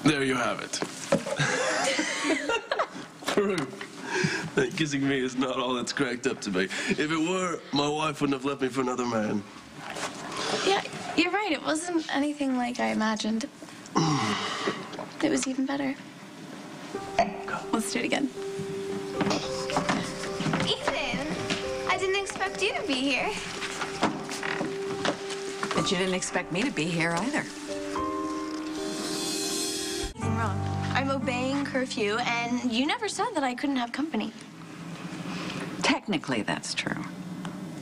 There you have it. Proof that kissing me is not all it's cracked up to be. If it were, my wife wouldn't have left me for another man. Yeah, you're right. It wasn't anything like I imagined. It was even better. Let's do it again. Ethan, I didn't expect you to be here. But you didn't expect me to be here either. Nothing wrong. I'm obeying curfew, and you never said that I couldn't have company. Technically, that's true.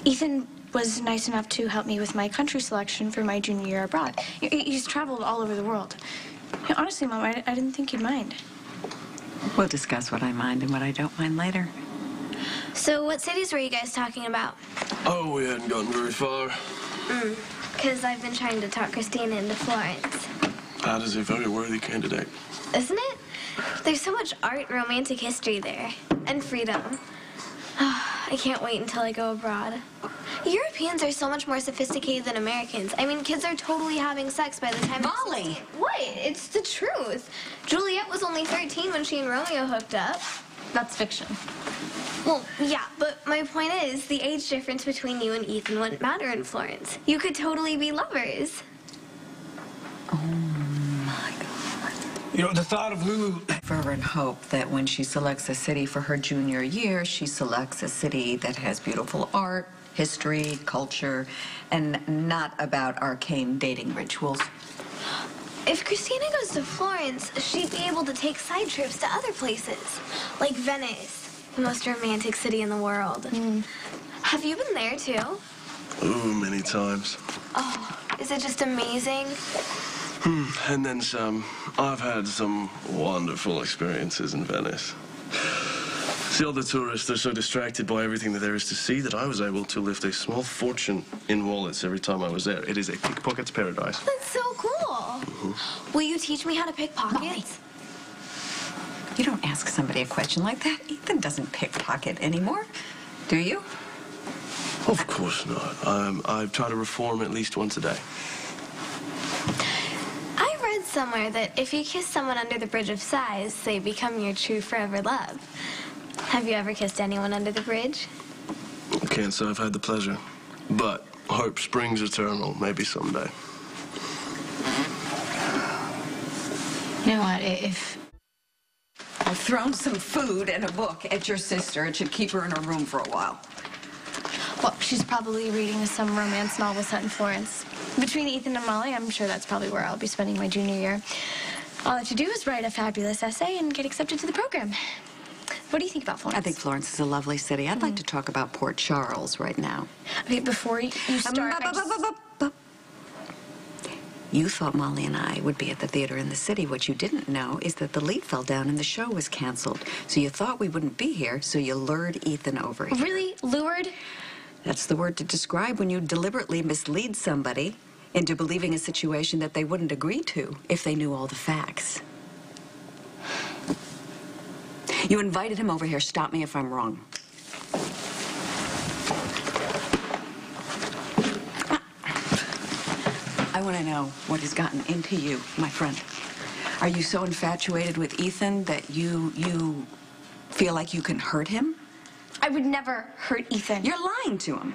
Ethan was nice enough to help me with my country selection for my junior year abroad. He's traveled all over the world. Honestly, Mom, I didn't think you'd mind. We'll discuss what I mind and what I don't mind later. So what cities were you guys talking about? Oh, we hadn't gotten very far. Because I've been trying to talk Kristina into Florence. That is a very worthy candidate. Isn't it? There's so much art and romantic history there. And freedom. I can't wait until I go abroad. Europeans are so much more sophisticated than Americans. I mean, kids are totally having sex by the time... Molly! What? It's the truth. Juliet was only 13 when she and Romeo hooked up. That's fiction. Well, yeah, but my point is, the age difference between you and Ethan wouldn't matter in Florence. You could totally be lovers. Oh, my God. You know, the thought of Lulu... Fervent hope that when she selects a city for her junior year, she selects a city that has beautiful art, history, culture, and not about arcane dating rituals. If Kristina goes to Florence, she'd be able to take side trips to other places, like Venice, the most romantic city in the world. Have you been there, too? Ooh, many times. Oh, is it just amazing? And then some. I've had some wonderful experiences in Venice. See, all the tourists, they're so distracted by everything that there is to see that I was able to lift a small fortune in wallets every time I was there. It is a pickpocket's paradise. That's so cool. Will you teach me how to pick pockets? Molly. You don't ask somebody a question like that. Ethan doesn't pickpocket anymore, do you? Of course not. I try to reform at least once a day. I read somewhere that if you kiss someone under the bridge of sighs, they become your true forever love. Have you ever kissed anyone under the bridge? Can't say I've had the pleasure. But hope springs eternal, maybe someday. You know what, if... I've thrown some food and a book at your sister. It should keep her in her room for a while. Well, she's probably reading some romance novel set in Florence. Between Ethan and Molly, I'm sure that's probably where I'll be spending my junior year. All I have to do is write a fabulous essay and get accepted to the program. What do you think about Florence? I think Florence is a lovely city. I'd like to talk about Port Charles right now. Okay, before you start... You thought Molly and I would be at the theater in the city. What you didn't know is that the lead fell down and the show was canceled. So you thought we wouldn't be here, so you lured Ethan over here. Really? Lured? That's the word to describe when you deliberately mislead somebody into believing a situation that they wouldn't agree to if they knew all the facts. You invited him over here. Stop me if I'm wrong. I want to know what has gotten into you, my friend. Are you so infatuated with Ethan that you feel like you can hurt him? I would never hurt Ethan. You're lying to him.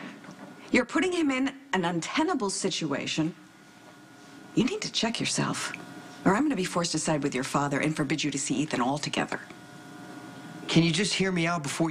You're putting him in an untenable situation. You need to check yourself, or I'm going to be forced to side with your father and forbid you to see Ethan altogether. Can you just hear me out before